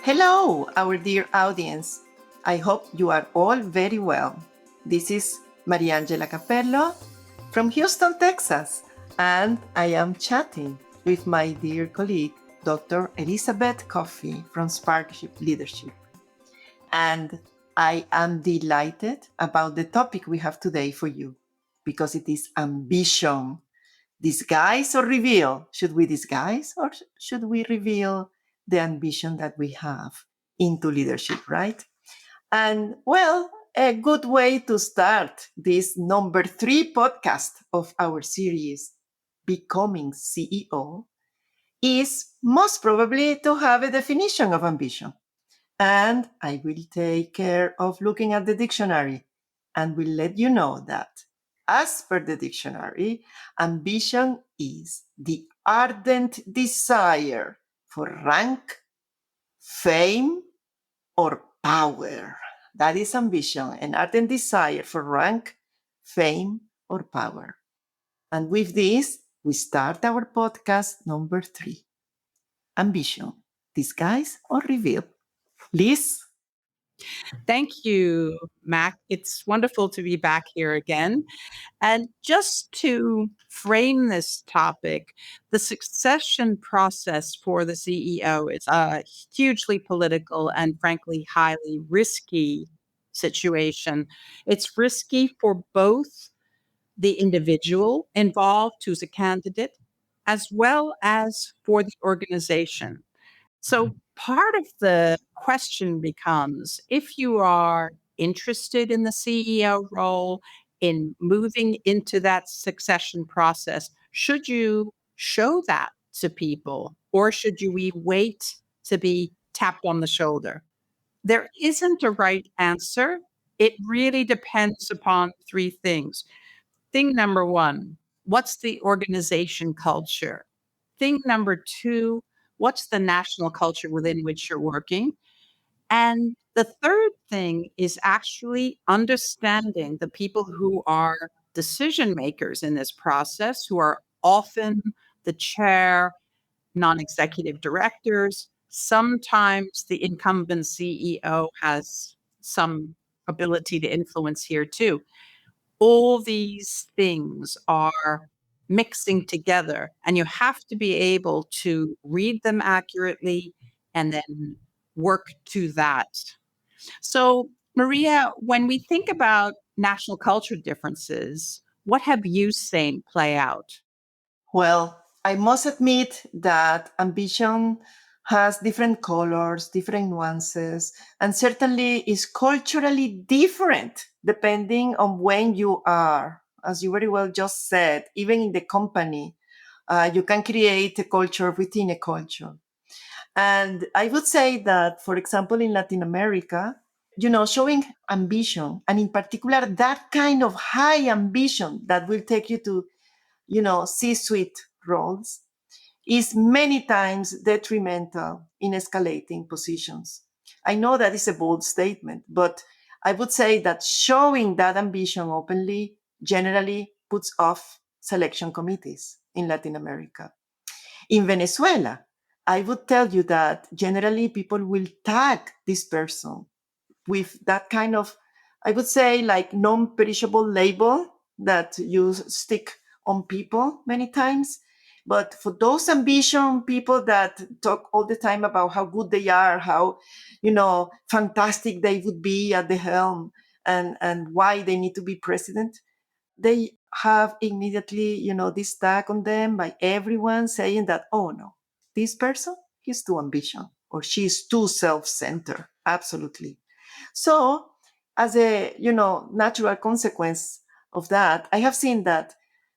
Hello, our dear audience. I hope you are all very well. This is Angela Capello from Houston, Texas, and I am chatting with my dear colleague, Dr. Elizabeth Coffey from Sparkship Leadership. And I am delighted about the topic we have today for you because it is ambition. Disguise or reveal? Should we disguise or should we reveal the ambition that we have into leadership, right? And well, a good way to start this number 3 podcast of our series, Becoming CEO, is most probably to have a definition of ambition. And I will take care of looking at the dictionary and will let you know that, as per the dictionary, ambition is the ardent desire for rank, fame, or power. That is ambition, an ardent desire for rank, fame, or power. And with this, we start our podcast number 3, Ambition, Disguise or Reveal. Liz? Thank you, Mac. It's wonderful to be back here again. And just to frame this topic, the succession process for the CEO is a hugely political and frankly highly risky situation. It's risky for both the individual involved who's a candidate, as well as for the organization. So part of the question becomes if you are interested in the CEO role, in moving into that succession process, should you show that to people or should we wait to be tapped on the shoulder? There isn't a right answer. It really depends upon three things. Thing number one, what's the organization culture? Thing number two, what's the national culture within which you're working? And the third thing is actually understanding the people who are decision makers in this process, who are often the chair, non executive directors. Sometimes the incumbent CEO has some ability to influence here too. All these things are mixing together, and you have to be able to read them accurately and then work to that. So, Maria, when we think about national culture differences, what have you seen play out? Well, I must admit that ambition has different colors, different nuances, and certainly is culturally different depending on when you are. As you very well just said, even in the company, you can create a culture within a culture. And I would say that, for example, in Latin America, showing ambition, and in particular, that kind of high ambition that will take you to C-suite roles is many times detrimental in escalating positions. I know that is a bold statement, but I would say that showing that ambition openly generally puts off selection committees in Latin America. In Venezuela, I would tell you that generally people will tag this person with that kind of, I would say, like non-perishable label that you stick on people many times. But for those ambition people that talk all the time about how good they are, how, fantastic they would be at the helm and why they need to be president, they have immediately, this tag on them by everyone saying that, oh no, this person is too ambitious or she's too self-centered. Absolutely. So, as a natural consequence of that, I have seen that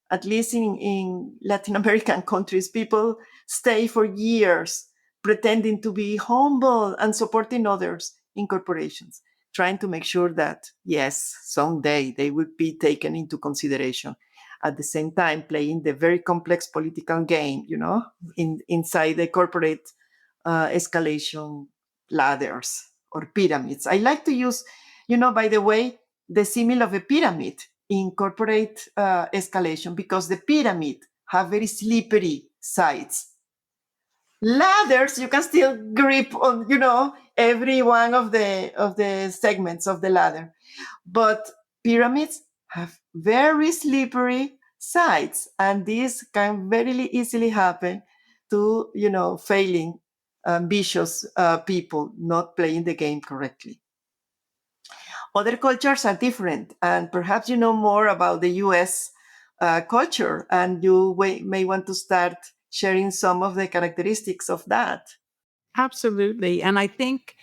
at least in Latin American countries, people stay for years pretending to be humble and supporting others in corporations, trying to make sure that yes, someday they will be taken into consideration. At the same time, playing the very complex political game, inside the corporate escalation ladders or pyramids. I like to use, by the way, the simile of a pyramid in corporate escalation because the pyramid have very slippery sides. Ladders, you can still grip on, every one of the segments of the ladder. But pyramids have very slippery sides, and this can very easily happen to, failing ambitious people not playing the game correctly. Other cultures are different, and perhaps you know more about the US culture, and you may want to start sharing some of the characteristics of that. Absolutely. And I think,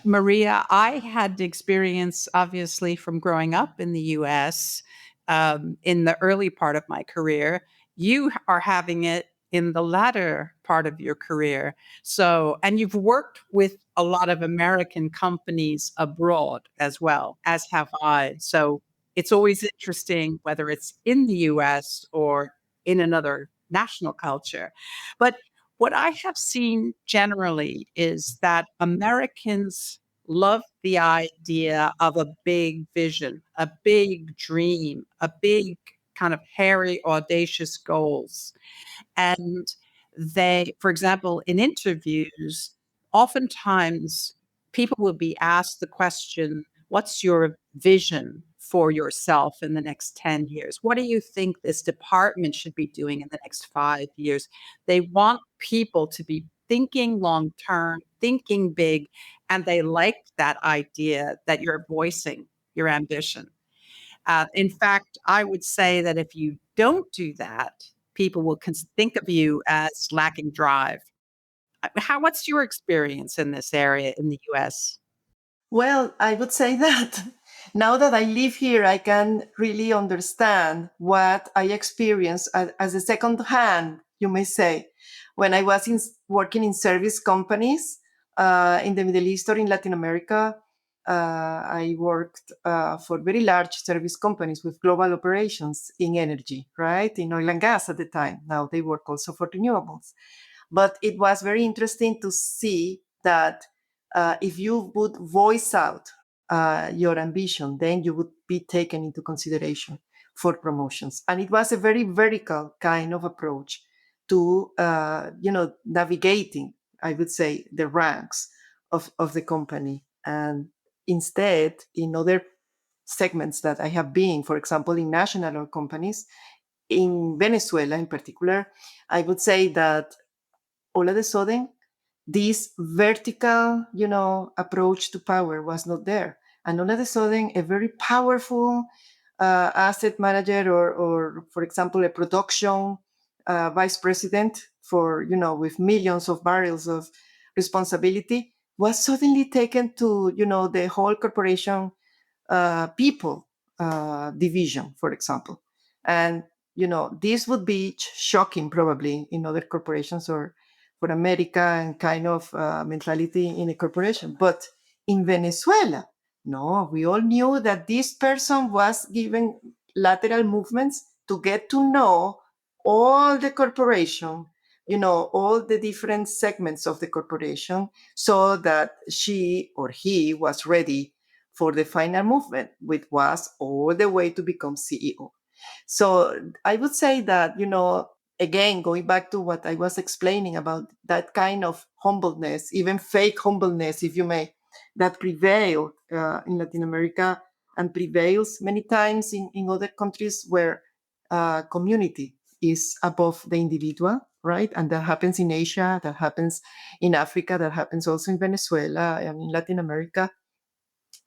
Maria, I had the experience, obviously, from growing up in the US in the early part of my career. You are having it in the latter part of your career. So, and you've worked with a lot of American companies abroad as well, as have I. So it's always interesting whether it's in the US or in another national culture. But what I have seen generally is that Americans love the idea of a big vision, a big dream, a big kind of hairy, audacious goals. And they, for example, in interviews, oftentimes people will be asked the question, what's your vision for yourself in the next 10 years? What do you think this department should be doing in the next 5 years? They want people to be thinking long term, thinking big, and they like that idea that you're voicing your ambition. In fact, I would say that if you don't do that, people will think of you as lacking drive. What's your experience in this area in the US? Well, I would say that now that I live here, I can really understand what I experienced as a second hand, you may say, when I was working in service companies in the Middle East or in Latin America. I worked for very large service companies with global operations in energy, right? In oil and gas at the time. Now they work also for renewables. But it was very interesting to see that if you would voice out your ambition, then you would be taken into consideration for promotions. And it was a very vertical kind of approach to, navigating, I would say, the ranks of the company. And instead, in other segments that I have been, for example, in national oil companies, in Venezuela in particular, I would say that all of a sudden this vertical, approach to power was not there. And all of a sudden, a very powerful asset manager or, for example, a production vice president for, with millions of barrels of responsibility was suddenly taken to, the whole corporation people division, for example. And, this would be shocking probably in other corporations or for America and kind of mentality in a corporation. But in Venezuela, no, we all knew that this person was given lateral movements to get to know all the corporation, all the different segments of the corporation, so that she or he was ready for the final movement, which was all the way to become CEO. So I would say that, again, going back to what I was explaining about that kind of humbleness, even fake humbleness, if you may, that prevailed in Latin America and prevails many times in other countries where community is above the individual, right? And that happens in Asia, that happens in Africa, that happens also in Venezuela and in Latin America.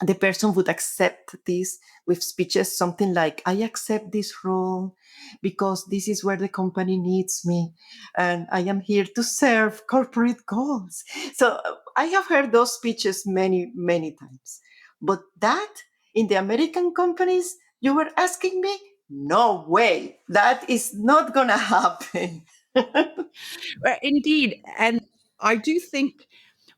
The person would accept this with speeches something like, I accept this role because this is where the company needs me and I am here to serve corporate goals. So I have heard those speeches many, many times. But that in the American companies, you were asking me, no way, that is not going to happen. Indeed. And I do think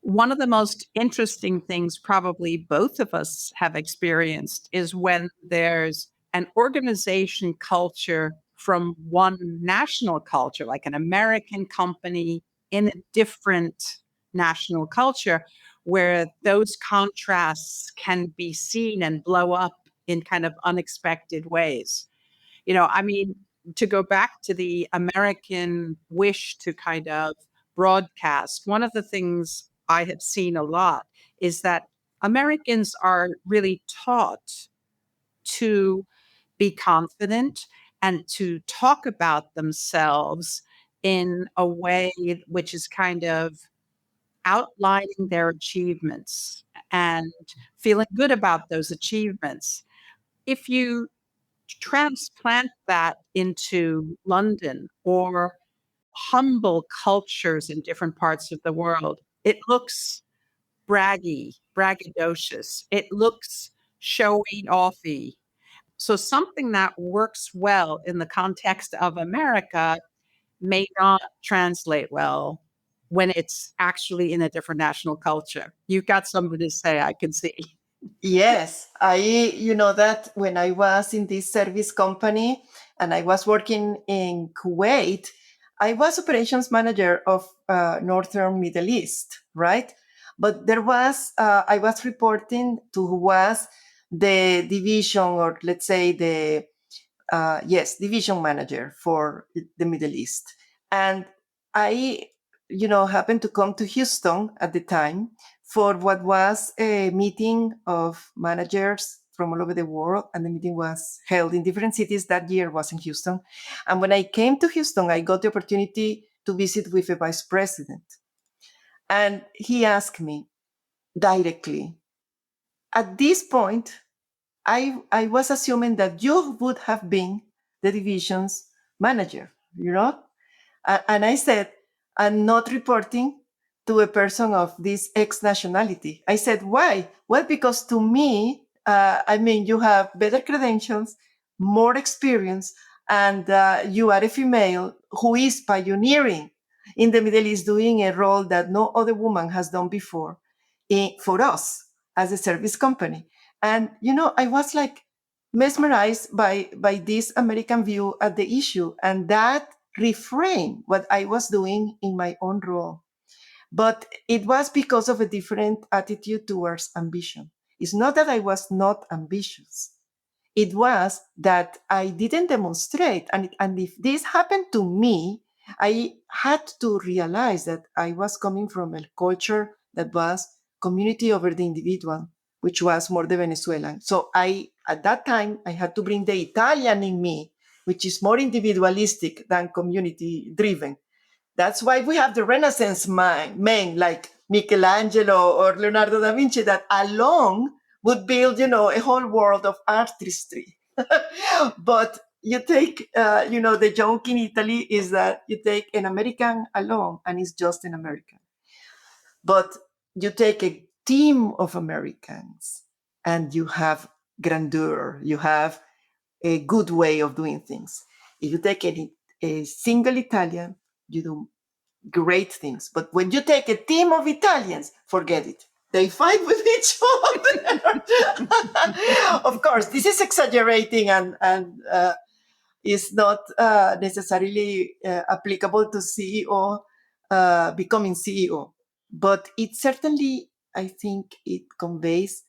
one of the most interesting things, probably both of us have experienced, is when there's an organization culture from one national culture, like an American company in a different national culture, where those contrasts can be seen and blow up in kind of unexpected ways. I mean, to go back to the American wish to kind of broadcast, one of the things I have seen a lot is that Americans are really taught to be confident and to talk about themselves in a way which is kind of outlining their achievements and feeling good about those achievements. If you transplant that into London or humble cultures in different parts of the world, it looks braggadocious. It looks showy offy. So something that works well in the context of America may not translate well when it's actually in a different national culture. You've got something to say, I can see. Yes, you know that when I was in this service company and I was working in Kuwait, I was operations manager of Northern Middle East, right? But I was reporting to who was the division, or let's say division manager for the Middle East. And I, happened to come to Houston at the time for what was a meeting of managers from all over the world. And the meeting was held in different cities. That year was in Houston. And when I came to Houston, I got the opportunity to visit with a vice president. And he asked me directly, at this point, I was assuming that you would have been the division's manager, you know? And I said, I'm not reporting to a person of this ex nationality. I said, why? Well, because to me, you have better credentials, more experience, and you are a female who is pioneering in the Middle East, doing a role that no other woman has done before for us as a service company. And, I was like mesmerized by this American view at the issue. And that reframe what I was doing in my own role. But it was because of a different attitude towards ambition. It's not that I was not ambitious. It was that I didn't demonstrate. And if this happened to me, I had to realize that I was coming from a culture that was community over the individual, which was more the Venezuelan. So at that time, I had to bring the Italian in me, which is more individualistic than community driven. That's why we have the Renaissance men like Michelangelo or Leonardo da Vinci that alone would build, a whole world of artistry. But you take, the joke in Italy is that you take an American alone and it's just an American. But you take a team of Americans and you have grandeur, you have a good way of doing things. If you take a single Italian, you do great things. But when you take a team of Italians, forget it. They fight with each other. Of course, this is exaggerating and is not necessarily applicable to CEO becoming CEO, but it certainly, I think, it conveys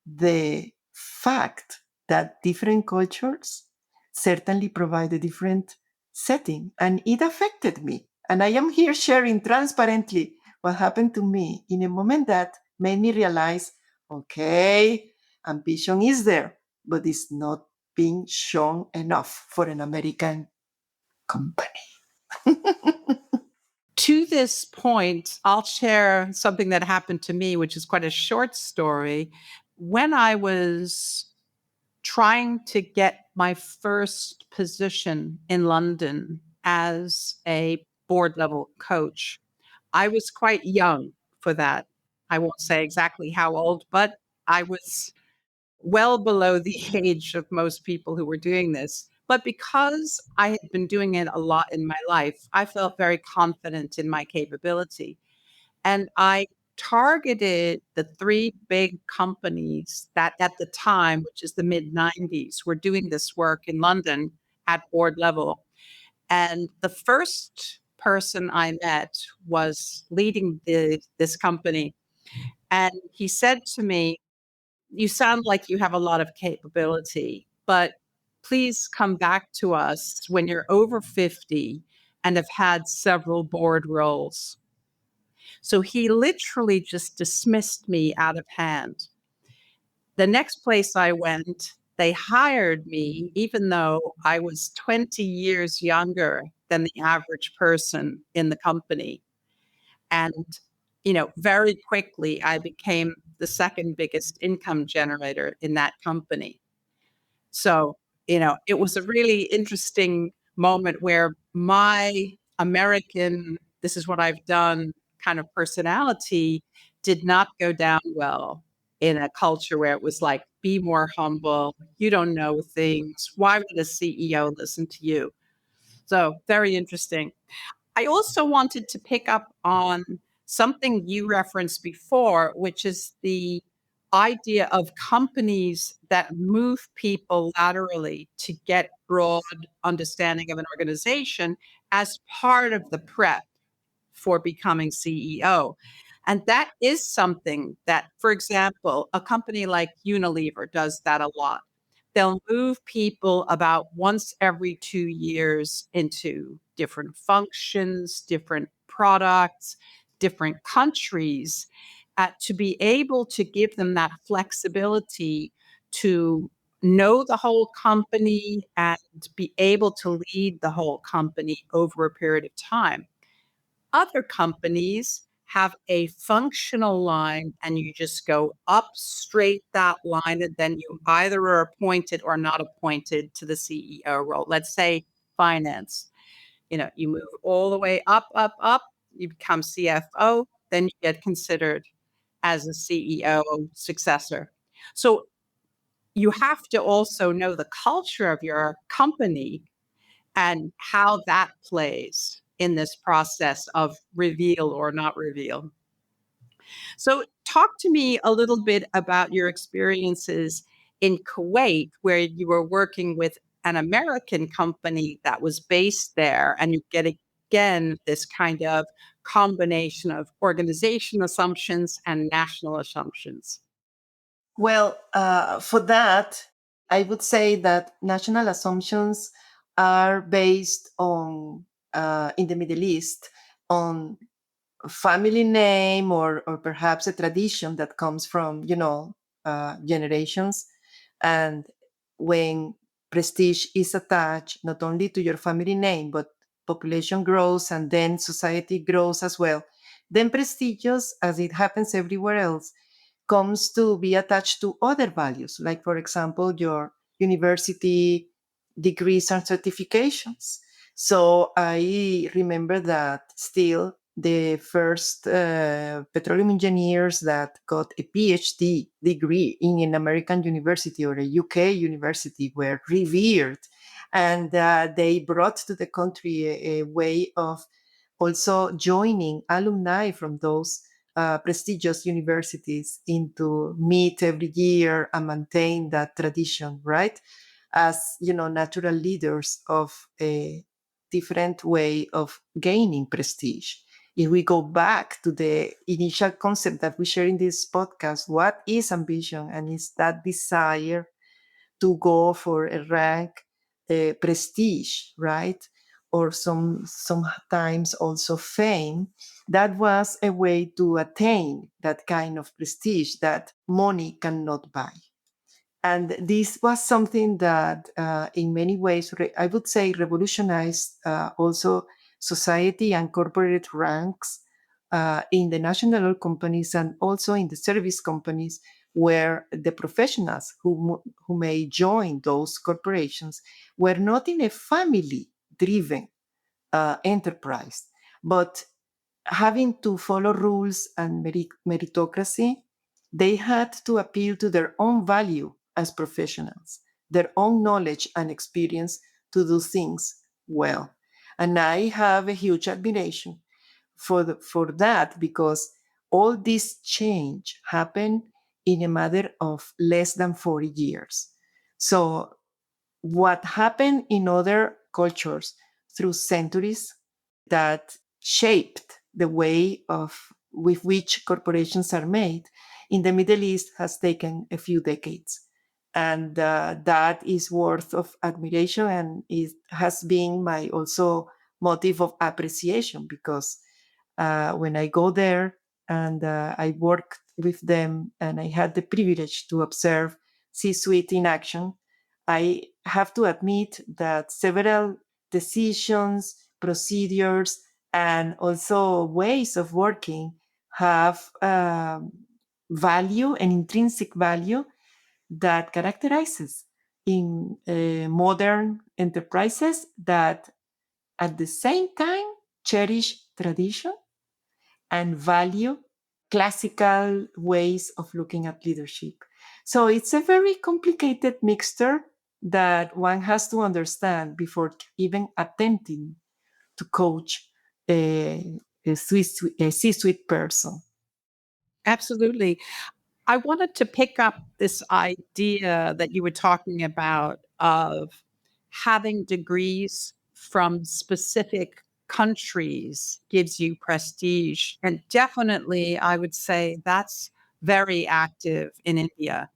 the fact that different cultures certainly provide a different setting, and it affected me. And I am here sharing transparently what happened to me in a moment that made me realize, okay, ambition is there, but it's not being shown enough for an American company. To this point, I'll share something that happened to me, which is quite a short story. When I was trying to get my first position in London as a board level coach, I was quite young for that. I won't say exactly how old, but I was well below the age of most people who were doing this. But because I had been doing it a lot in my life, I felt very confident in my capability. And I targeted the three big companies that at the time, which is the mid 90s, were doing this work in London at board level. And the first person I met was leading this company. And he said to me, you sound like you have a lot of capability, but please come back to us when you're over 50 and have had several board roles. So he literally just dismissed me out of hand. The next place I went, they hired me, even though I was 20 years younger than the average person in the company. And, very quickly, I became the second biggest income generator in that company. So, it was a really interesting moment where my American, this is what I've done kind of personality did not go down well in a culture where it was like, be more humble. You don't know things. Why would a CEO listen to you? So, very interesting. I also wanted to pick up on something you referenced before, which is the idea of companies that move people laterally to get broad understanding of an organization as part of the prep for becoming CEO. And that is something that, for example, a company like Unilever does that a lot. They'll move people about once every 2 years into different functions, different products, different countries, to be able to give them that flexibility to know the whole company and be able to lead the whole company over a period of time. Other companies have a functional line and you just go up straight that line, and then you either are appointed or not appointed to the CEO role. Let's say finance. You move all the way up, up, up, you become CFO, then you get considered as a CEO successor. So you have to also know the culture of your company and how that plays in this process of reveal or not reveal. So, talk to me a little bit about your experiences in Kuwait, where you were working with an American company that was based there, and you get again this kind of combination of organization assumptions and national assumptions. Well, for that, I would say that national assumptions are based on, in the Middle East, on a family name, or perhaps a tradition that comes from, generations. And when prestige is attached not only to your family name, but population grows and then society grows as well, then prestigious, as it happens everywhere else, comes to be attached to other values, like, for example, your university degrees and certifications. So I remember that still the first petroleum engineers that got a PhD degree in an American university or a UK university were revered. And they brought to the country a way of also joining alumni from those prestigious universities into meet every year and maintain that tradition, right? As natural leaders of a different way of gaining prestige. If we go back to the initial concept that we share in this podcast, what is ambition? And it's that desire to go for a rank, prestige, right? Or sometimes also fame. That was a way to attain that kind of prestige that money cannot buy. And this was something that, in many ways, I would say, revolutionized also society and corporate ranks in the national oil companies and also in the service companies, where the professionals who may join those corporations were not in a family driven enterprise, but having to follow rules and meritocracy. They had to appeal to their own value as professionals, their own knowledge and experience to do things well. And I have a huge admiration for that, because all this change happened in a matter of less than 40 years. So what happened in other cultures through centuries that shaped the way of with which corporations are made in the Middle East has taken a few decades. And that is worth of admiration, and it has been my also motive of appreciation, because When I go there and I work with them, and I had the privilege to observe C-suite in action, I have to admit that several decisions, procedures, and also ways of working have value and intrinsic value that characterizes in modern enterprises that at the same time cherish tradition and value classical ways of looking at leadership. So it's a very complicated mixture that one has to understand before even attempting to coach a C-suite person. Absolutely. I wanted to pick up this idea that you were talking about of having degrees from specific countries gives you prestige. And definitely, I would say that's very active in India.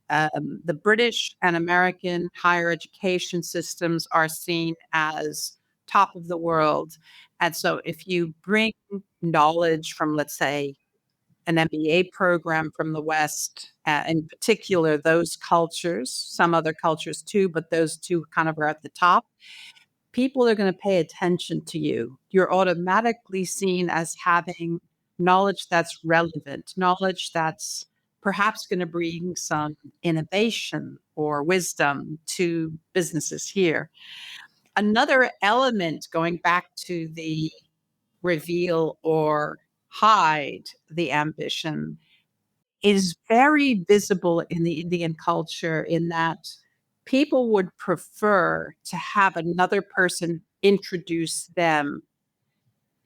The British and American higher education systems are seen as top of the world. And so if you bring knowledge from, let's say, an MBA program from the West, in particular, those cultures, some other cultures too, but those two kind of are at the top. People are going to pay attention to you. You're automatically seen as having knowledge that's relevant, knowledge that's perhaps going to bring some innovation or wisdom to businesses here. Another element, going back to the reveal or hide the ambition, is very visible in the Indian culture in that people would prefer to have another person introduce them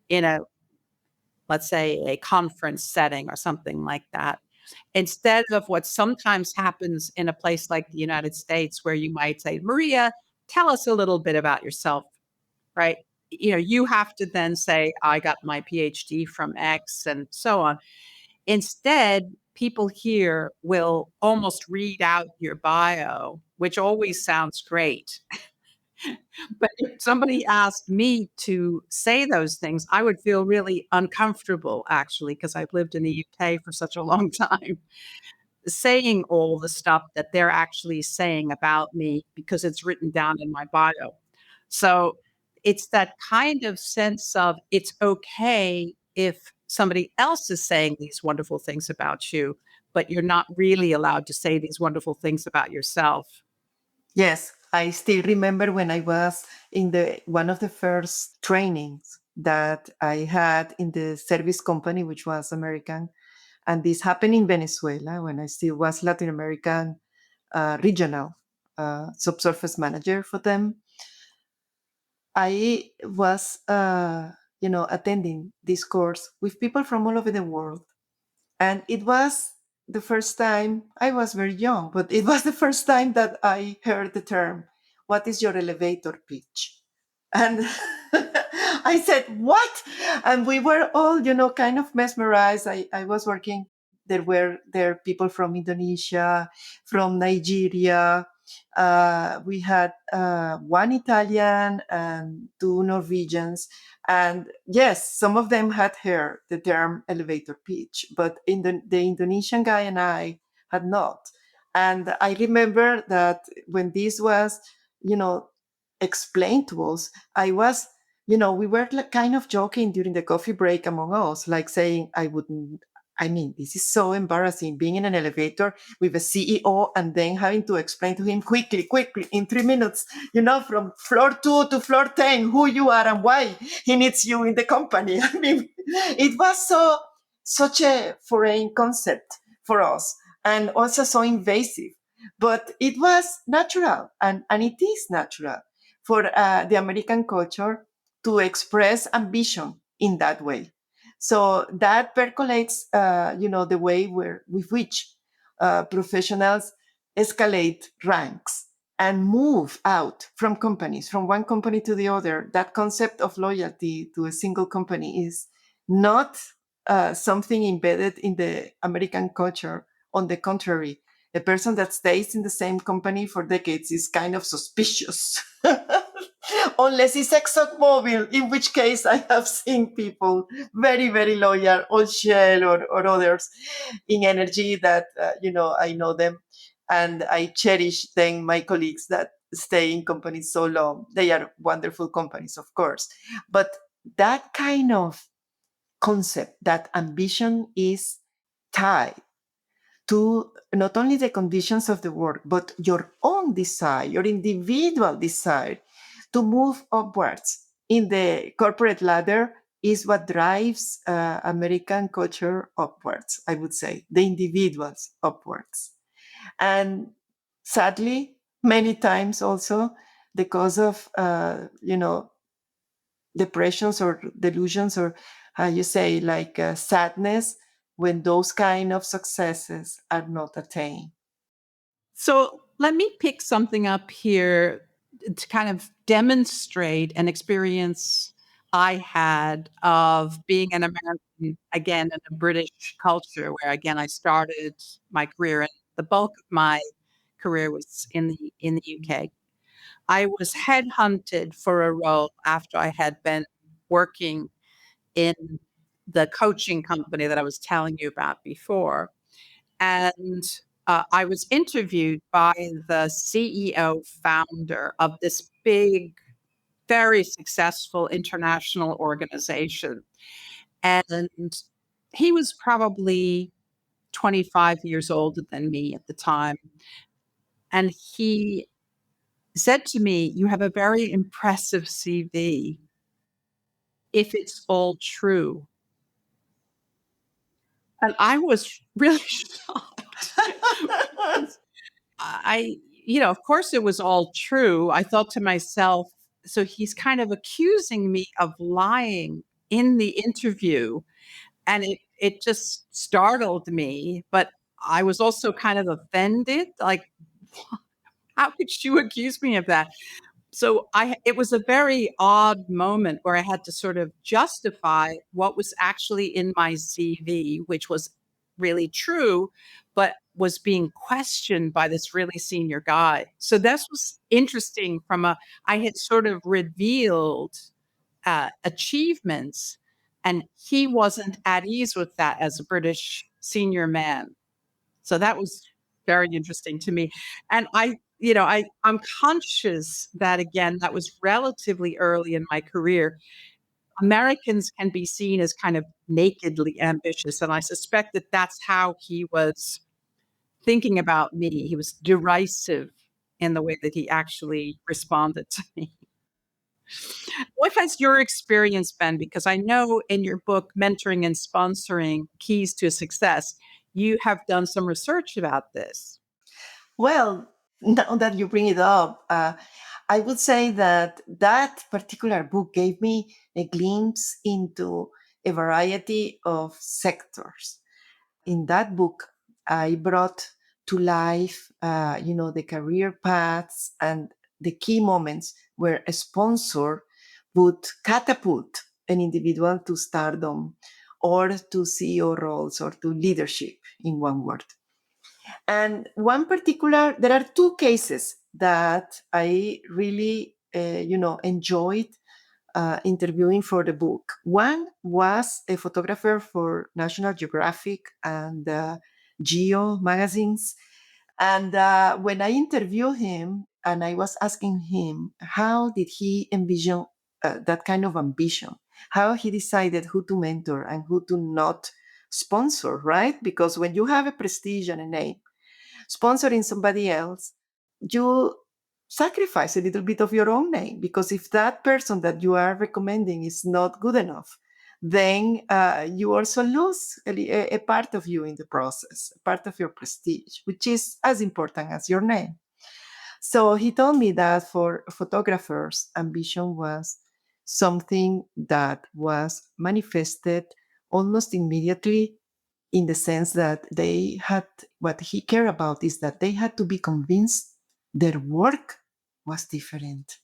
in a, let's say, a conference setting or something like that, instead of what sometimes happens in a place like the United States, where you might say, Maria, tell us a little bit about yourself, right? You know, you have to then say, I got my PhD from X and so on. Instead, people here will almost read out your bio, which always sounds great. But if somebody asked me to say those things, I would feel really uncomfortable, actually, because I've lived in the UK for such a long time, saying all the stuff that they're actually saying about me because it's written down in my bio. So it's that kind of sense of it's okay if somebody else is saying these wonderful things about you, but you're not really allowed to say these wonderful things about yourself. Yes, I still remember when I was in the one of the first trainings that I had in the service company, which was American, and this happened in Venezuela when I still was Latin American regional subsurface manager for them. I was, attending this course with people from all over the world, and it was the first time. I was very young, but it was the first time that I heard the term, "What is your elevator pitch?" And I said, "What?" And we were all, kind of mesmerized. I was working. There people from Indonesia, from Nigeria. We had one Italian and two Norwegians, and yes, some of them had heard the term elevator pitch, but the Indonesian guy and I had not. And I remember that when this was, you know, explained to us, I was, we were like kind of joking during the coffee break among us, like saying, I wouldn't. I mean, this is so embarrassing being in an elevator with a CEO and then having to explain to him quickly, quickly, in 3 minutes, from floor 2 to floor 10, who you are and why he needs you in the company. I mean, it was such a foreign concept for us and also so invasive. But it was natural, and it is natural for the American culture to express ambition in that way. So that percolates, the way with which professionals escalate ranks and move out from companies, from one company to the other. That concept of loyalty to a single company is not something embedded in the American culture. On the contrary, a person that stays in the same company for decades is kind of suspicious. Unless it's ExxonMobil, in which case I have seen people very, very loyal, or Shell or others in energy that, I know them and I cherish them, my colleagues that stay in companies so long. They are wonderful companies, of course. But that kind of concept that ambition is tied to not only the conditions of the work, but your own desire, your individual desire to move upwards in the corporate ladder is what drives American culture upwards, I would say, the individuals upwards. And sadly, many times also, the cause of, depressions or delusions, or how you say, like sadness, when those kind of successes are not attained. So let me pick something up here to kind of demonstrate an experience I had of being an American, again, in a British culture, where again I started my career, and the bulk of my career was in the UK. I was headhunted for a role after I had been working in the coaching company that I was telling you about before. And I was interviewed by the CEO founder of this big, very successful international organization. And he was probably 25 years older than me at the time. And he said to me, "You have a very impressive CV if it's all true." And I was really shocked because I, of course it was all true. I thought to myself, so he's kind of accusing me of lying in the interview. And it just startled me. But I was also kind of offended. Like, how could you accuse me of that? So it was a very odd moment where I had to sort of justify what was actually in my CV, which was really true, but was being questioned by this really senior guy. So this was interesting I had sort of revealed achievements, and he wasn't at ease with that as a British senior man. So that was very interesting to me. And I'm conscious that again, that was relatively early in my career. Americans can be seen as kind of nakedly ambitious. And I suspect that that's how he was thinking about me. He was derisive in the way that he actually responded to me. What has your experience been? Because I know in your book, Mentoring and Sponsoring Keys to Success, you have done some research about this. Well, now that you bring it up, I would say that that particular book gave me a glimpse into a variety of sectors. In that book, I brought to life, the career paths and the key moments where a sponsor would catapult an individual to stardom or to CEO roles or to leadership, in one word. And there are two cases that I really, enjoyed interviewing for the book. One was a photographer for National Geographic and Geo magazines. And when I interviewed him and I was asking him, how did he envision that kind of ambition? How he decided who to mentor and who to not sponsor, right? Because when you have a prestige and a name, sponsoring somebody else, you sacrifice a little bit of your own name, because if that person that you are recommending is not good enough, then you also lose a part of you in the process, a part of your prestige, which is as important as your name. So he told me that for photographers, ambition was something that was manifested almost immediately, in the sense that they had, what he cared about is that they had to be convinced their work was different,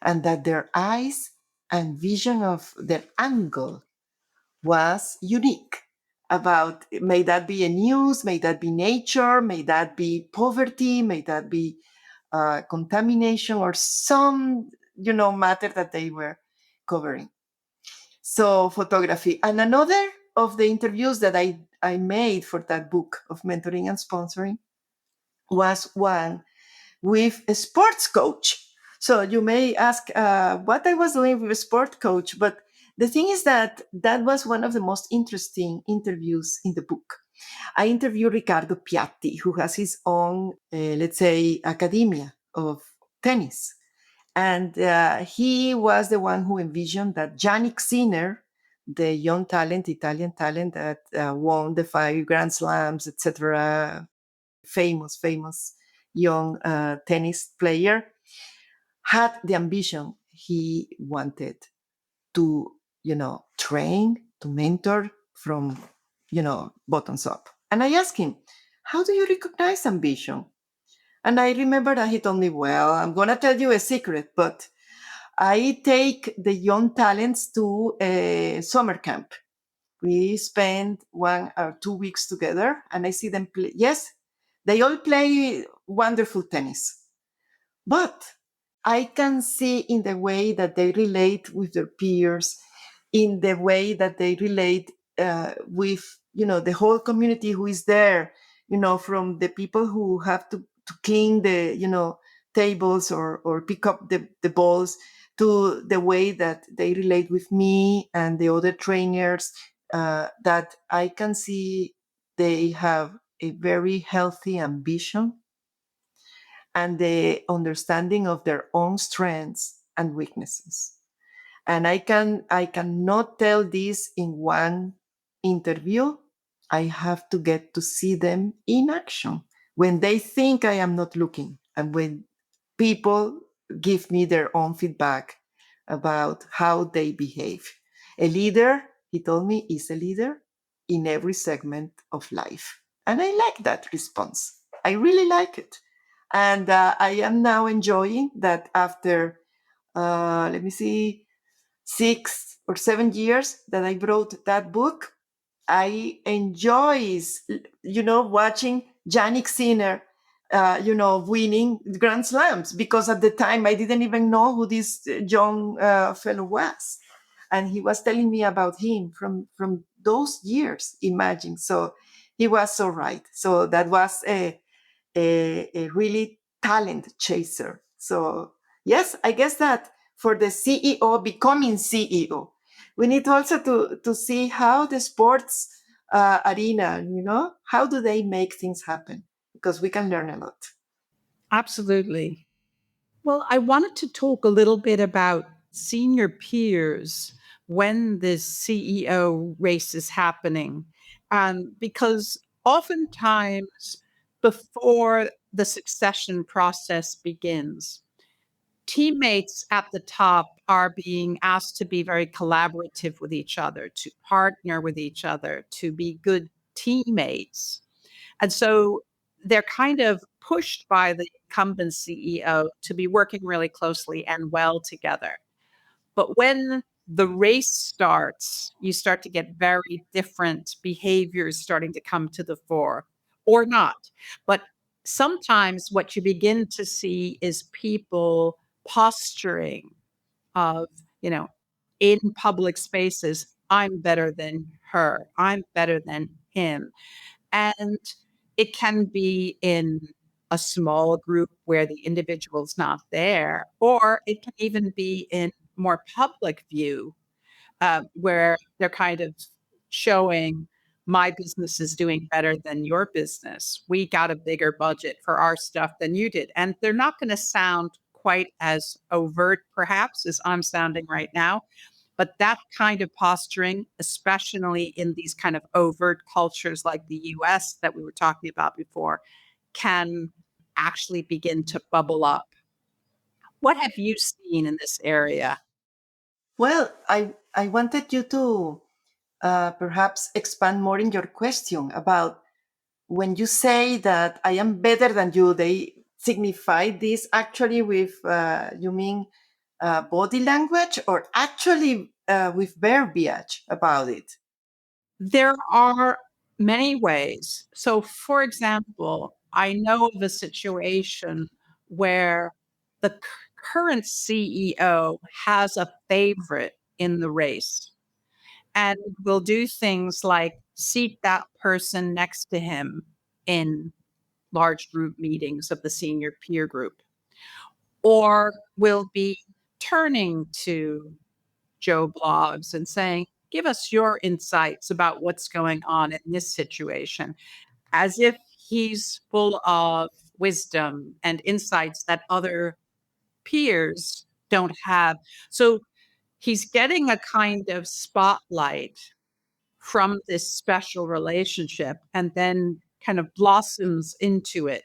and that their eyes and vision of their angle was unique. About, may that be a news, may that be nature, may that be poverty, may that be contamination, or some matter that they were covering. So photography. And another of the interviews that I made for that book of mentoring and sponsoring was one with a sports coach. So you may ask what I was doing with a sport coach, but the thing is that that was one of the most interesting interviews in the book. I interviewed Ricardo Piatti, who has his own, let's say, academia of tennis. And he was the one who envisioned that Yannick Sinner, the young talent, Italian talent that won the 5 Grand Slams, etc., famous young tennis player, had the ambition. He wanted to, train, to mentor from, bottoms up. And I asked him, how do you recognize ambition? And I remember that he told me, well, I'm going to tell you a secret, but I take the young talents to a summer camp. We spend 1 or 2 weeks together and I see them play. Yes, they all play wonderful tennis, but I can see in the way that they relate with their peers, in the way that they relate with, the whole community who is there, from the people who have to clean the, tables or pick up the balls, to the way that they relate with me and the other trainers, that I can see they have a very healthy ambition and the understanding of their own strengths and weaknesses. And I cannot tell this in one interview. I have to get to see them in action when they think I am not looking, and when people give me their own feedback about how they behave. A leader, he told me, is a leader in every segment of life. And I like that response. I really like it. And I am now enjoying that after, let me see, 6 or 7 years that I wrote that book. I enjoy, watching Yannick Sinner, winning Grand Slams, because at the time I didn't even know who this young fellow was, and he was telling me about him from those years. Imagine, so he was so right. So that was a really talent chaser. So yes, I guess that for the CEO becoming CEO, we need also to see how the sports arena, how do they make things happen? Because we can learn a lot. Absolutely. Well, I wanted to talk a little bit about senior peers when this CEO race is happening. Because oftentimes, before the succession process begins, teammates at the top are being asked to be very collaborative with each other, to partner with each other, to be good teammates. And so they're kind of pushed by the incumbent CEO to be working really closely and well together. But when the race starts, you start to get very different behaviors starting to come to the fore, or not. But sometimes what you begin to see is people posturing of, you know, in public spaces, I'm better than her, I'm better than him. And it can be in a small group where the individual's not there, or it can even be in more public view, where they're kind of showing my business is doing better than your business. We got a bigger budget for our stuff than you did. And they're not going to sound quite as overt, perhaps, as I'm sounding right now, but that kind of posturing, especially in these kind of overt cultures like the US that we were talking about before, can actually begin to bubble up. What have you seen in this area? Well, I wanted you to perhaps expand more in your question about when you say that I am better than you. They signify this actually with, you mean body language, or actually with verbiage about it? There are many ways. So, for example, I know of a situation where the current CEO has a favorite in the race and will do things like seat that person next to him in large group meetings of the senior peer group, or will be turning to Joe Blogs and saying, give us your insights about what's going on in this situation, as if he's full of wisdom and insights that other peers don't have. So he's getting a kind of spotlight from this special relationship and then kind of blossoms into it.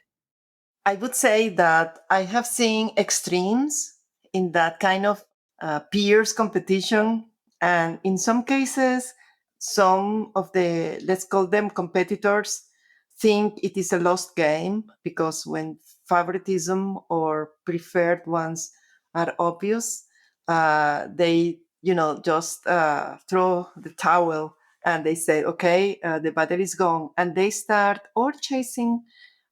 I would say that I have seen extremes in that kind of peers competition. And in some cases, some of the, let's call them competitors, think it is a lost game because when favoritism or preferred ones are obvious, they, just throw the towel and they say, okay, the battle is gone. And they start or chasing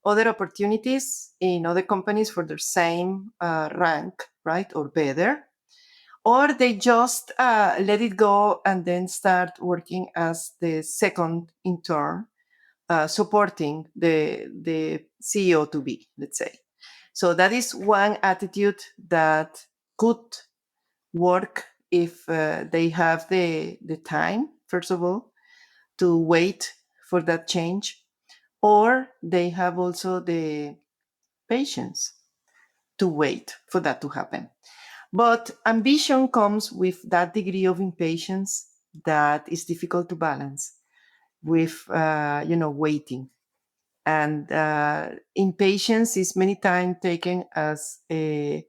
other opportunities in other companies for their same rank, right, or better, or they just let it go and then start working as the second intern, supporting the CEO to be, let's say. So that is one attitude that could work if they have the time, first of all, to wait for that change, or they have also the patience to wait for that to happen. But ambition comes with that degree of impatience that is difficult to balance with, waiting. And impatience is many times taken as a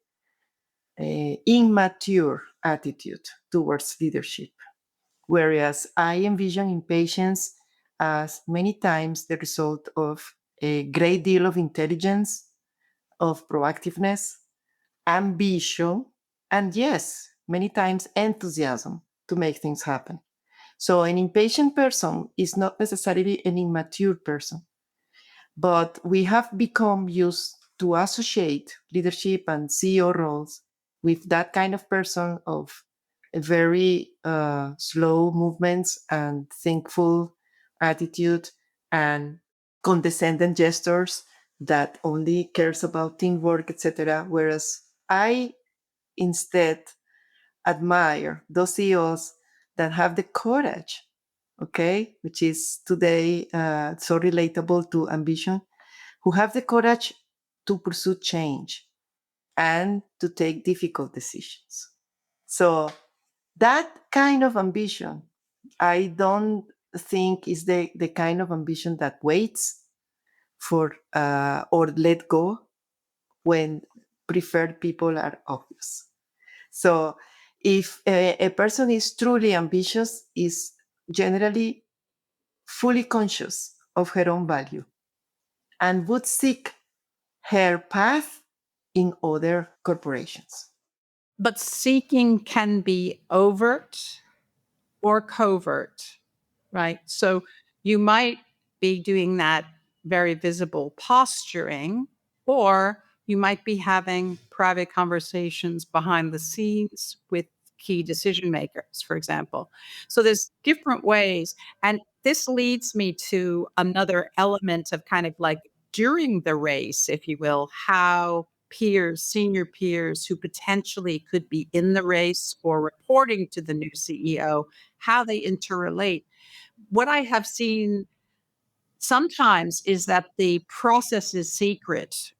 immature attitude towards leadership, whereas I envision impatience as many times the result of a great deal of intelligence, of proactiveness, ambition, and yes, many times enthusiasm to make things happen. So, an impatient person is not necessarily an immature person, but we have become used to associate leadership and CEO roles with that kind of person of a very slow movements and thinkful attitude and condescending gestures that only cares about teamwork, etc. Whereas I instead admire those CEOs that have the courage, okay, which is today so relatable to ambition, who have the courage to pursue change and to take difficult decisions. So that kind of ambition, I don't think is the kind of ambition that waits for or let go when preferred people are obvious. So if a person is truly ambitious, is generally fully conscious of her own value and would seek her path in other corporations. But seeking can be overt or covert, right? So you might be doing that very visible posturing, or you might be having private conversations behind the scenes with key decision makers, for example. So there's different ways. And this leads me to another element of kind of like during the race, if you will, how peers, senior peers who potentially could be in the race or reporting to the new CEO, how they interrelate. What I have seen sometimes is that the process is secret.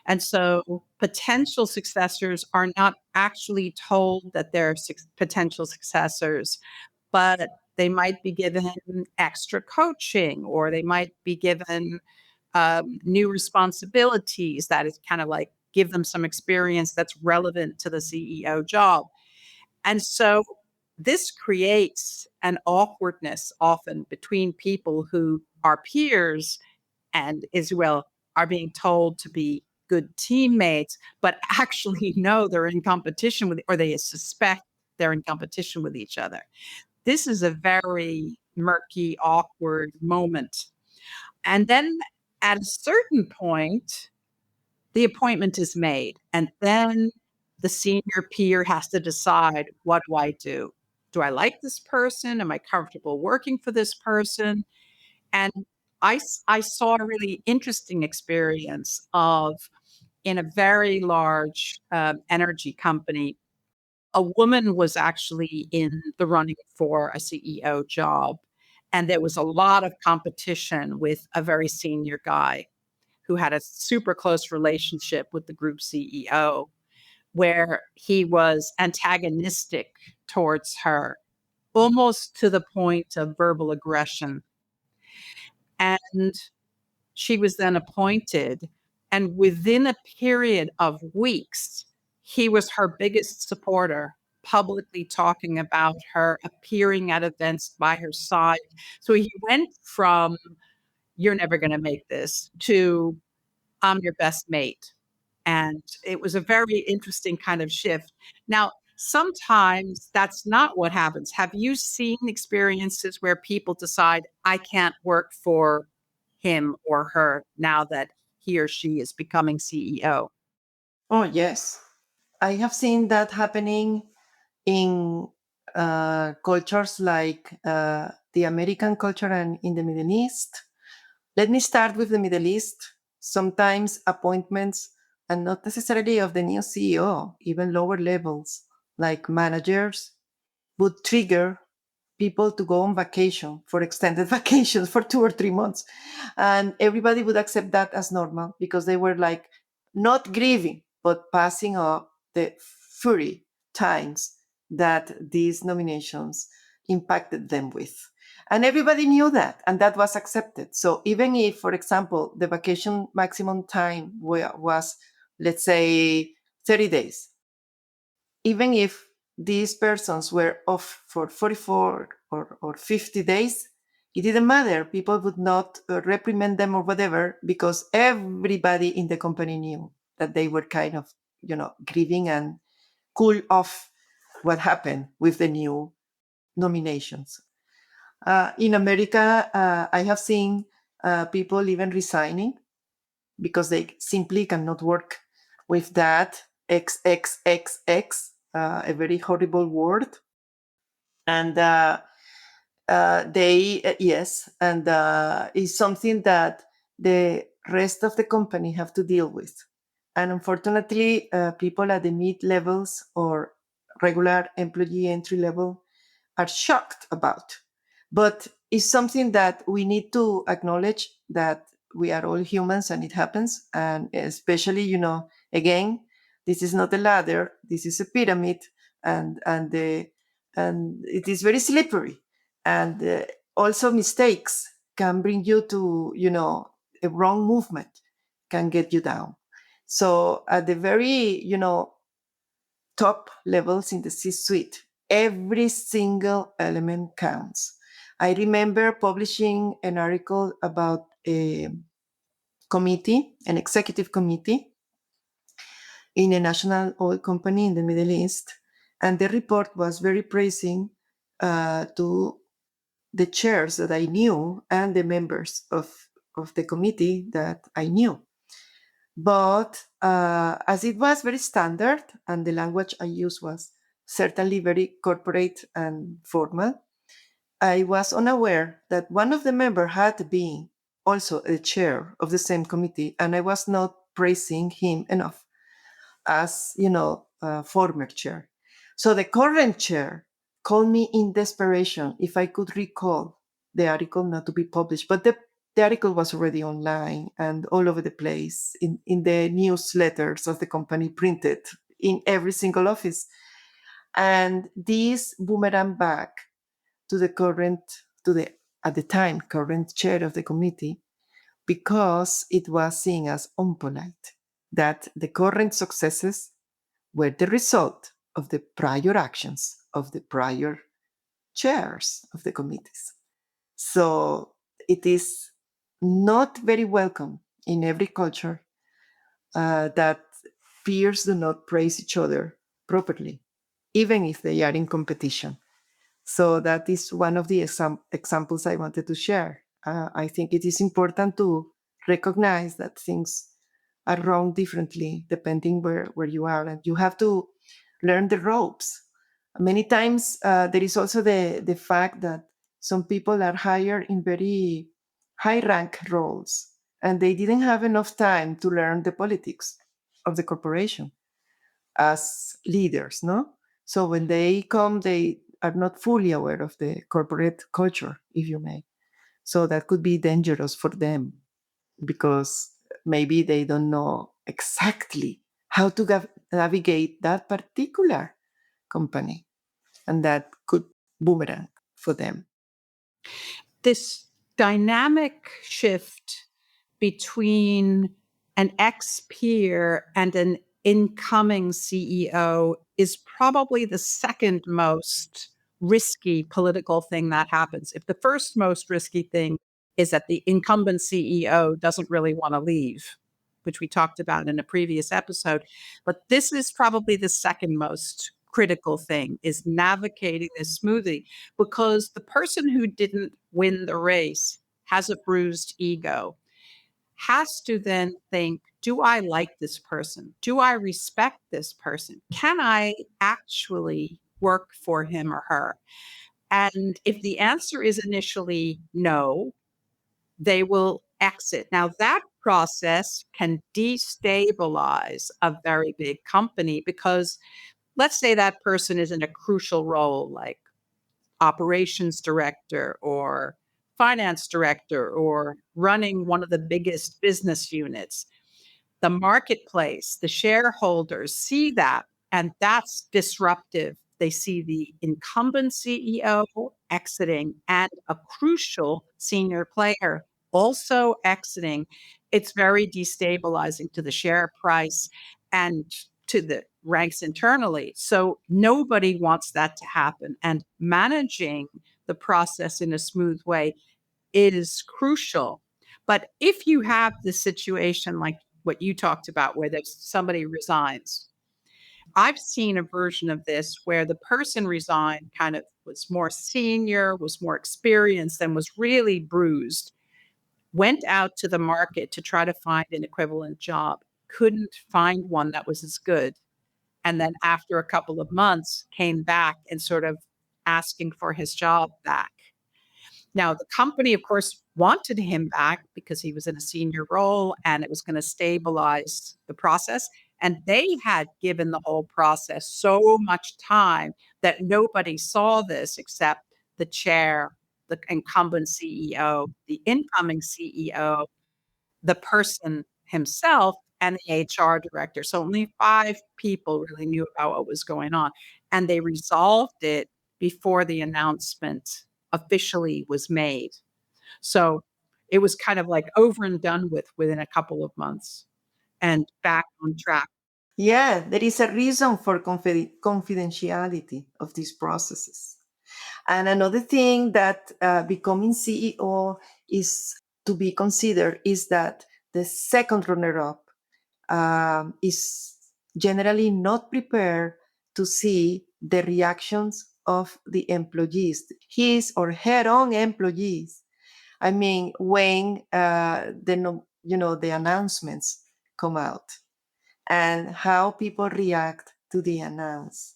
And so potential successors are not actually told that they're potential successors, but they might be given extra coaching or they might be given new responsibilities that is kind of like give them some experience that's relevant to the CEO job. And so this creates an awkwardness often between people who are peers and Israel are being told to be good teammates, but actually know they're in competition with, or they suspect they're in competition with each other. This is a very murky, awkward moment. And then at a certain point, the appointment is made. And then the senior peer has to decide, what do I do? Do I like this person? Am I comfortable working for this person? And I saw a really interesting experience of in a very large energy company. A woman was actually in the running for a CEO job, and there was a lot of competition with a very senior guy who had a super close relationship with the group CEO, where he was antagonistic towards her, almost to the point of verbal aggression. And she was then appointed, and within a period of weeks, he was her biggest supporter, publicly talking about her, appearing at events by her side. So he went from, "You're never gonna make this," to, "I'm your best mate." And it was a very interesting kind of shift. Now, sometimes that's not what happens. Have you seen experiences where people decide, "I can't work for him or her now that he or she is becoming CEO?" Oh, yes. I have seen that happening in cultures like the American culture and in the Middle East. Let me start with the Middle East. Sometimes appointments, and not necessarily of the new CEO, even lower levels, like managers, would trigger people to go on vacation for extended vacations for 2 or 3 months. And everybody would accept that as normal because they were like not grieving, but passing up the fury times that these nominations impacted them with. And everybody knew that, and that was accepted. So even if, for example, the vacation maximum time was, let's say, 30 days, even if these persons were off for 44 or 50 days, it didn't matter. People would not reprimand them or whatever because everybody in the company knew that they were kind of, grieving and cool off what happened with the new nominations. In America, I have seen people even resigning because they simply cannot work with that XXXX, a very horrible word. And yes, and it's something that the rest of the company have to deal with. And unfortunately, people at the mid levels or regular employee entry level are shocked about. But it's something that we need to acknowledge that we are all humans and it happens. And especially, again, this is not a ladder, this is a pyramid, and it is very slippery. And also mistakes can bring you to, a wrong movement can get you down. So at the very, top levels in the C suite, every single element counts. I remember publishing an article about a committee, an executive committee in a national oil company in the Middle East. And the report was very praising to the chairs that I knew and the members of the committee that I knew. But as it was very standard and the language I used was certainly very corporate and formal, I was unaware that one of the members had been also a chair of the same committee, and I was not praising him enough as, former chair. So the current chair called me in desperation if I could recall the article not to be published. But the article was already online and all over the place in the newsletters of the company printed in every single office. And this boomerang back to the current, to the, at the time, current chair of the committee, because it was seen as unpolite, that the current successes were the result of the prior actions of the prior chairs of the committees. So it is not very welcome in every culture that peers do not praise each other properly, even if they are in competition. So that is one of the examples I wanted to share. I think it is important to recognize that things are run differently depending where you are, and you have to learn the ropes. Many times there is also the fact that some people are hired in very high rank roles and they didn't have enough time to learn the politics of the corporation as leaders, no? So when they come, they are not fully aware of the corporate culture, if you may. So that could be dangerous for them because maybe they don't know exactly how to navigate that particular company, and that could boomerang for them. This dynamic shift between an ex peer and an incoming CEO is probably the second most risky political thing that happens. If the first most risky thing is that the incumbent CEO doesn't really want to leave, which we talked about in a previous episode, but this is probably the second most critical thing is navigating this smoothly because the person who didn't win the race has a bruised ego, has to then think, do I like this person? Do I respect this person? Can I actually work for him or her? And if the answer is initially no, they will exit. Now, that process can destabilize a very big company because let's say that person is in a crucial role like operations director or finance director or running one of the biggest business units. The marketplace, the shareholders see that, and that's disruptive. They see the incumbent CEO exiting and a crucial senior player also exiting. It's very destabilizing to the share price and to the ranks internally. So nobody wants that to happen. And managing the process in a smooth way is crucial. But if you have this situation like what you talked about, where there's somebody resigns, I've seen a version of this where the person resigned kind of was more senior, was more experienced, and was really bruised, went out to the market to try to find an equivalent job, couldn't find one that was as good. And then after a couple of months, came back and sort of asking for his job back. Now, the company, of course, wanted him back because he was in a senior role and it was going to stabilize the process. And they had given the whole process so much time that nobody saw this except the chair, the incumbent CEO, the incoming CEO, the person himself, and the HR director. So only 5 people really knew about what was going on. And they resolved it before the announcement officially was made. So it was kind of like over and done with within a couple of months and back on track. Yeah, there is a reason for confidentiality of these processes. And another thing that becoming CEO is to be considered is that the second runner up is generally not prepared to see the reactions of the employees, his or her own employees. I mean, when the announcements come out and how people react to the announce,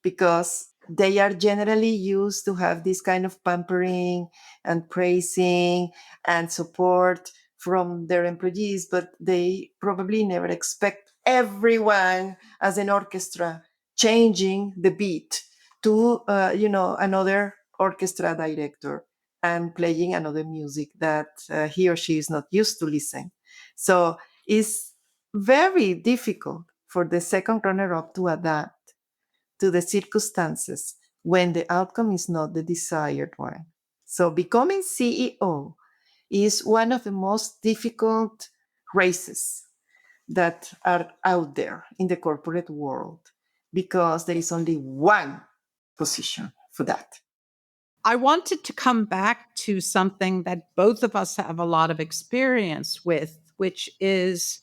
because they are generally used to have this kind of pampering and praising and support from their employees, but they probably never expect everyone as an orchestra changing the beat to another orchestra director and playing another music that he or she is not used to listen. So it's very difficult for the second runner up to adapt to the circumstances when the outcome is not the desired one. So, becoming CEO is one of the most difficult races that are out there in the corporate world because there is only one position for that. I wanted to come back to something that both of us have a lot of experience with, which is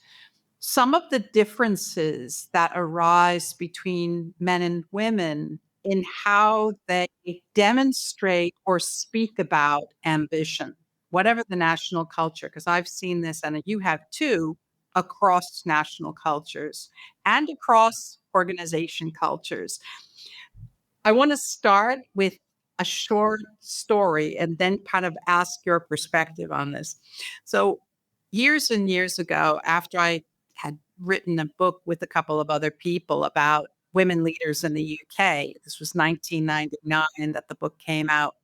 some of the differences that arise between men and women in how they demonstrate or speak about ambition, whatever the national culture, because I've seen this and you have too, across national cultures and across organization cultures. I want to start with a short story and then kind of ask your perspective on this. So, years and years ago, after I had written a book with a couple of other people about women leaders in the UK, this was 1999 that the book came out.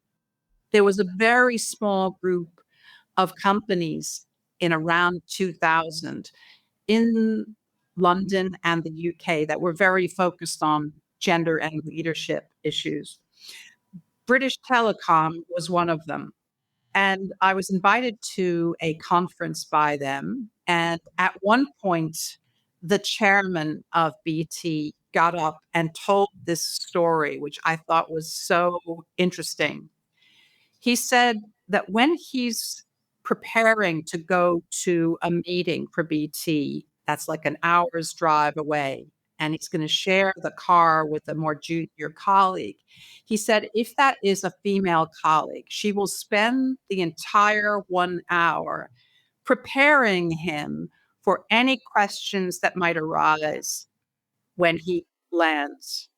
There was a very small group of companies in around 2000 in London and the UK that were very focused on gender and leadership issues. British Telecom was one of them. And I was invited to a conference by them. And at one point, the chairman of BT got up and told this story, which I thought was so interesting. He said that when he's preparing to go to a meeting for BT, that's like an hour's drive away, and he's going to share the car with a more junior colleague. He said, if that is a female colleague, she will spend the entire 1 hour preparing him for any questions that might arise when he lands.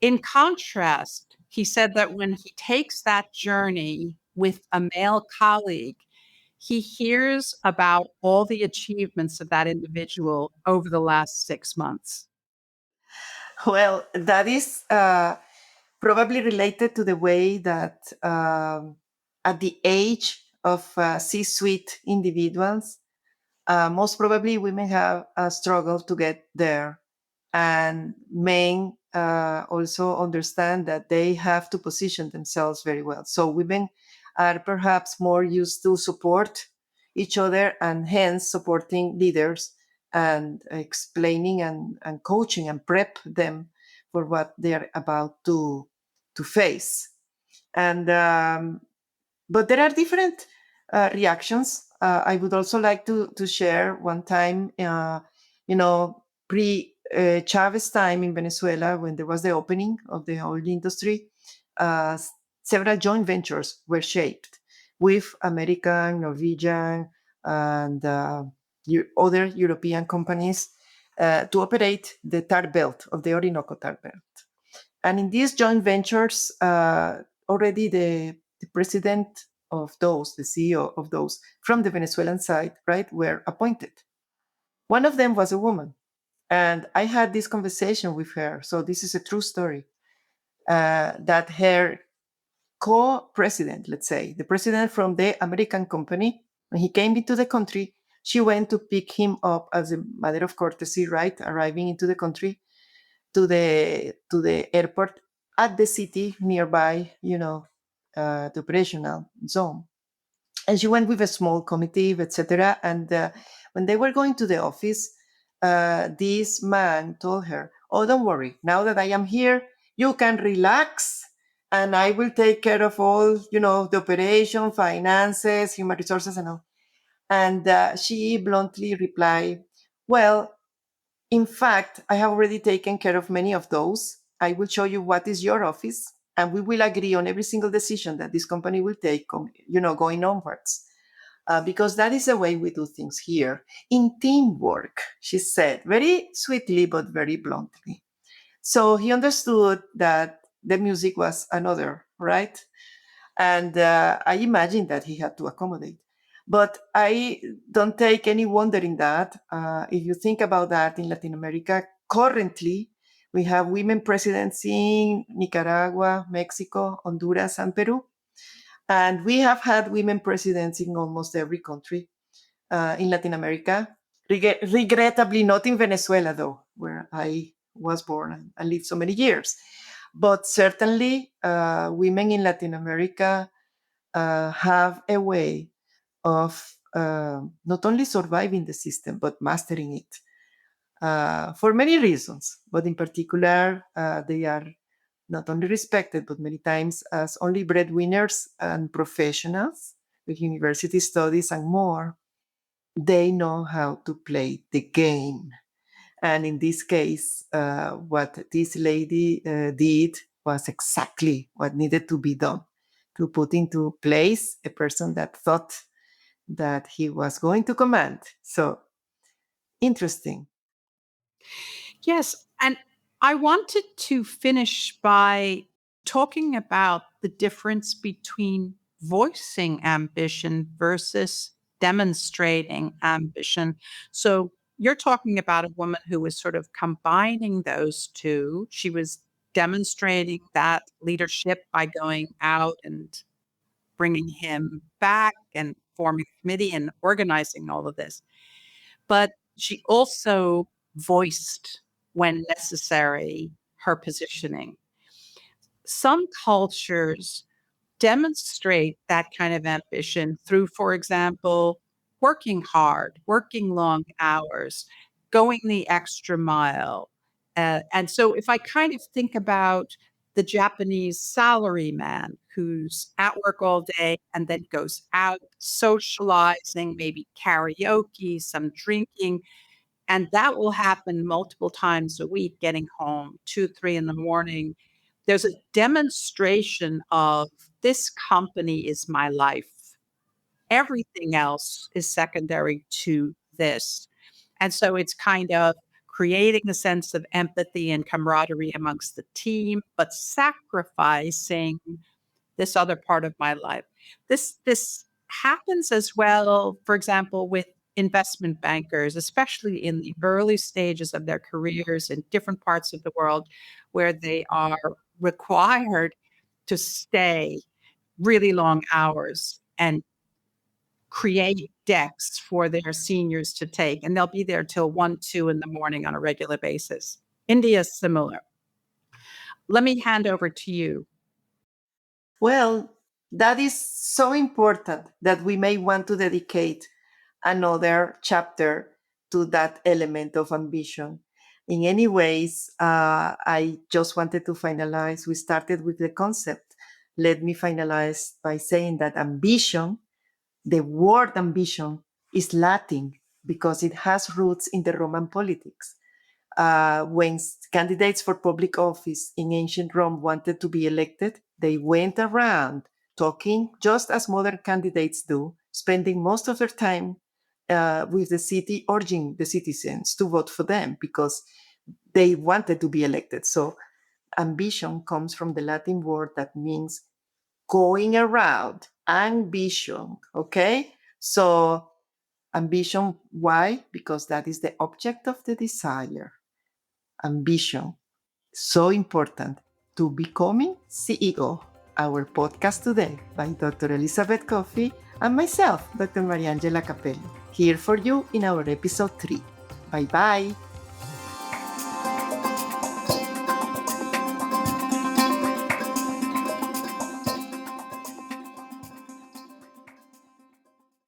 In contrast, he said that when he takes that journey with a male colleague, he hears about all the achievements of that individual over the last 6 months. Well, that is probably related to the way that at the age of C-suite individuals, most probably women have a struggle to get there, and men also understand that they have to position themselves very well. So women are perhaps more used to support each other, and hence supporting leaders and explaining and coaching and prep them for what they are about to face. And but there are different reactions. I would also like to share one time, pre Chavez time in Venezuela, when there was the opening of the oil industry, uh, several joint ventures were shaped with American, Norwegian, and other European companies to operate the tar belt of the Orinoco tar belt. And in these joint ventures, already the president of those, the CEO of those from the Venezuelan side, right, were appointed. One of them was a woman. And I had this conversation with her. So this is a true story, that her co-president, let's say, the president from the American company, when he came into the country, she went to pick him up as a matter of courtesy, right, arriving into the country to the airport at the city nearby, the operational zone. And she went with a small committee, etc. And when they were going to the office, this man told her, "Oh, don't worry. Now that I am here, you can relax, and I will take care of all, the operation, finances, human resources, and all." And she bluntly replied, "Well, in fact, I have already taken care of many of those. I will show you what is your office, and we will agree on every single decision that this company will take, going onwards. Because that is the way we do things here in teamwork," she said, very sweetly, but very bluntly. So he understood that the music was another, right? And I imagine that he had to accommodate. But I don't take any wonder in that. If you think about that in Latin America, currently we have women presidents in Nicaragua, Mexico, Honduras, and Peru. And we have had women presidents in almost every country in Latin America. Regrettably, not in Venezuela, though, where I was born and lived so many years. But certainly, women in Latin America have a way of not only surviving the system, but mastering it for many reasons. But in particular, they are not only respected, but many times as only breadwinners and professionals with university studies and more. They know how to play the game. And in this case, what this lady did was exactly what needed to be done, to put into place a person that thought that he was going to command. So interesting. Yes. And I wanted to finish by talking about the difference between voicing ambition versus demonstrating ambition. So you're talking about a woman who was sort of combining those two. She was demonstrating that leadership by going out and bringing him back and forming a committee and organizing all of this. But she also voiced, when necessary, her positioning. Some cultures demonstrate that kind of ambition through, for example, working hard, working long hours, going the extra mile. And so, if I kind of think about the Japanese salaryman who's at work all day and then goes out socializing, maybe karaoke, some drinking, and that will happen multiple times a week, getting home 2, 3 in the morning. There's a demonstration of this company is my life. Everything else is secondary to this. And so it's kind of creating a sense of empathy and camaraderie amongst the team, but sacrificing this other part of my life. This happens as well, for example, with investment bankers, especially in the early stages of their careers in different parts of the world where they are required to stay really long hours and create decks for their seniors to take. And they'll be there till 1, 2 in the morning on a regular basis. India is similar. Let me hand over to you. Well, that is so important that we may want to dedicate another chapter to that element of ambition. In any ways, I just wanted to finalize. We started with the concept. Let me finalize by saying that ambition, the word ambition, is Latin because it has roots in the Roman politics. When candidates for public office in ancient Rome wanted to be elected, they went around talking just as modern candidates do, spending most of their time with the city, urging the citizens to vote for them because they wanted to be elected. So ambition comes from the Latin word that means going around, ambition. Okay. So ambition, why? Because that is the object of the desire. Ambition, so important to becoming CEO. Our podcast today by Dr. Elizabeth Coffey and myself, Dr. Maria Angela Capello, here for you in our episode 3. Bye bye.